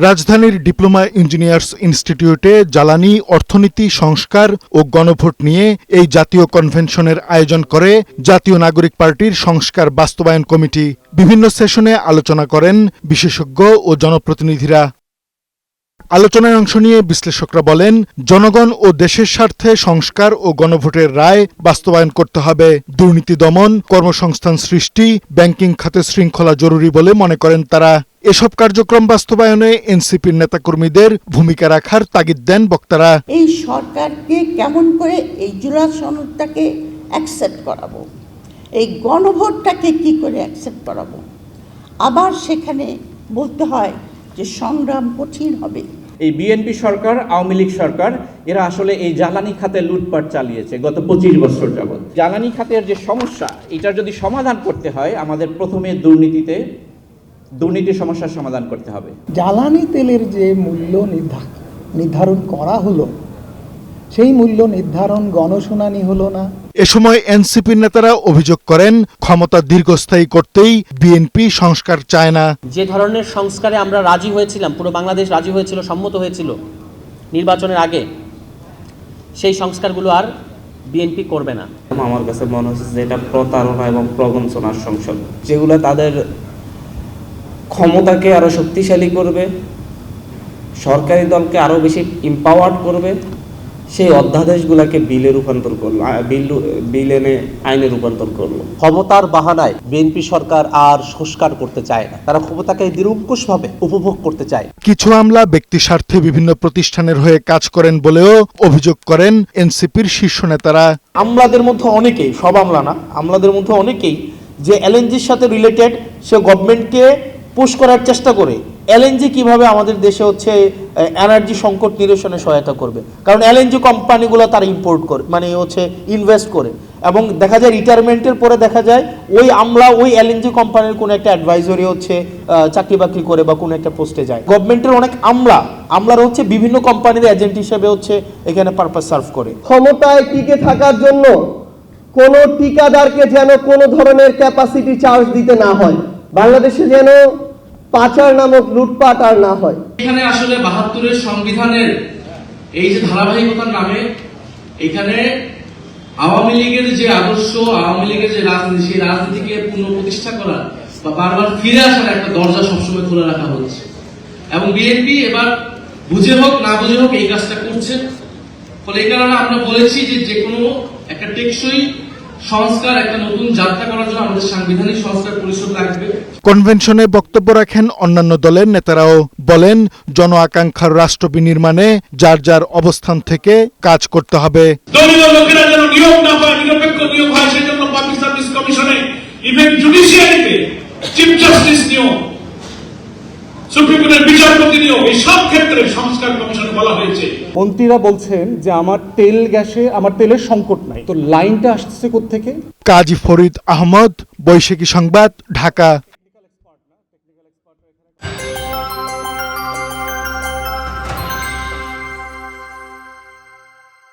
রাজধানীর diploma engineers ইনস্টিটিউটে জ্বালানি, অর্থনীতি, সংস্কার ও গণভোট নিয়ে এই জাতীয় কনভেনশনের আয়োজন করে জাতীয় নাগরিক পার্টির সংস্কার বাস্তবায়ন কমিটি। বিভিন্ন সেশনে আলোচনা করেন বিশেষজ্ঞ ও জনপ্রতিনিধিরা। আলোচনায় অংশ নিয়ে বিশ্লেষকরা বলেন, জনগণ ও দেশের স্বার্থে সংস্কার ও গণভোটের রায় বাস্তবায়ন করতে হবে। দুর্নীতি দমন, কর্মসংস্থান সৃষ্টি, ব্যাংকিং খাতে শৃঙ্খলা জরুরি বলে মনে করেন তারা। এসব কার্যক্রম বাস্তবায়নে এনসিপির নেতাকর্মীদের ভূমিকা রাখার তাগিদ দেন বক্তারা। এই সরকারকে কেমন করে এই জুলাই সনদটাকে অ্যাকসেপ্ট করাবো, এই গণভোটটাকে কি করে অ্যাকসেপ্ট করাবো। আবার সেখানে বলতে হয় যে সংগ্রাম কঠিন হবে। এই বিএনপি সরকার, আওয়ামী লীগ সরকার, এরা আসলে এই জ্বালানি খাতে লুটপাট চালিয়েছে গত 25 বছর যাবৎ। জ্বালানি খাতের যে সমস্যা, এটার যদি সমাধান করতে হয়, আমাদের প্রথমে দুর্নীতি সমস্যার সমাধান করতে হবে। জ্বালানি তেলের যে মূল্য নির্ধারণ করা হলো, সেই মূল্য নির্ধারণ গণশুনানি হলো না। এ সময় এনসিপির নেতারা অভিযোগ করেন, ক্ষমতা দীর্ঘস্থায়ী করতেই বিএনপি সংস্কার চায় না। যে ধরনের সংস্কারে আমরা রাজি হয়েছিলাম, পুরো বাংলাদেশ রাজি হয়েছিল, সম্মত হয়েছিল নির্বাচনের আগে, সেই সংস্কারগুলো আর বিএনপি করবে না। আমার কাছে মনে হচ্ছে যে এটা প্রতারণা এবং প্রবঞ্চনার সংসদ, যেগুলো তাদের ক্ষমতাকে আরো শক্তিশালী করবে, সরকারি দলকে আরো বেশি এম্পাওয়ার্ড করবে, সেই অধ্যাদেশগুলোকে বিলে রূপান্তর করলো, বিল এনে আইনে রূপান্তর করলো। ক্ষমতার বাহানায় বিএনপি সরকার আর সংস্কার করতে চায় না, তারা ক্ষমতাকে নিরঙ্কুশভাবে উপভোগ করতে চায়। কিছু আমলা ব্যক্তি স্বার্থে বিভিন্ন প্রতিষ্ঠানের হয়ে কাজ করেন বলেও অভিযোগ করেন এনসিপির শীর্ষ নেতারা। আমলাদের মধ্যে অনেকেই, সব আমলা না, আমলাদের মধ্যে অনেকেই যে এলএনজির সাথে রিলেটেড, সে গভর্নমেন্টকে পুশ করার চেষ্টা করে এলএনজি কিভাবে আমাদের দেশে এনার্জি সংকট নিরসনে সহায়তা করবে। কারণ এলএনজি কোম্পানিগুলো তারা ইম্পোর্ট করে, মানে ইনভেস্ট করে, এবং দেখা যায় রিটায়ারমেন্টের পরে দেখা যায় ওই আমলা ওই এলএনজি কোম্পানির কোনো একটা অ্যাডভাইজরি চাকরি বাকরি করে বা কোনো একটা পোস্টে যায়। গভর্নমেন্টের অনেক আমলারা বিভিন্ন কোম্পানির এজেন্ট হিসেবে এখানে পারপাস সার্ভ করে। ক্ষমতায় টিকে থাকার জন্য কোনো ঠিকাদারকে যেন কোনো ধরনের ক্যাপাসিটি চার্জ দিতে না হয়, বাংলাদেশে যেন পাচার নামক লুটপাট আর না হয়। এখানে আসলে ৭২-এর সংবিধানের এই যে ধারাবাহিকতার নামে এখানে আওয়ামী লীগের যে আদর্শ, আওয়ামী লীগের যে রাজনীতি, সেই রাজনীতিকে পুনঃপ্রতিষ্ঠা করা বা বারবার ফিরে আসার একটা দরজা সবসময় খোলা রাখা হচ্ছে, এবং বিএনপি এবার বুঝে হোক না বুঝে হোক এই কাজটা করছে। ফলে এই কারণে আমরা বলেছি যে কোনো একটা টেকসই সংস্কার, একটা নতুন যাত্রা করার জন্য আমাদের সাংবিধানিক সংস্কার পরিষদ লাগবে। কনভেনশনে বক্তব্য রাখেন অন্যান্য দলের নেতারাও। বলেন, জন আকাঙ্ক্ষার রাষ্ট্র বিনির্মাণে যার যার অবস্থান থেকে কাজ করতে হবে। দলীয় লোকেরা যেন নিয়োগ না হয়, নিরপেক্ষ নিয়োগ হয়, সেজন্য পাবলিক সার্ভিস কমিশনে, ইভেন জুডিশিয়ারিতে চিফ জাস্টিস নিয়োগ, সুপ্রিম কোর্টের বিচারপতি নিয়োগ, এই সব ক্ষেত্রে সংস্কার কমিশনে বলা হয়েছে। মন্ত্রীরা বলছেন যে আমার তেলের সংকট নাই, তো লাইনটা আসছে কোত্থেকে? কাজী ফরিদ আহমদ, বৈশাখী সংবাদ, ঢাকা।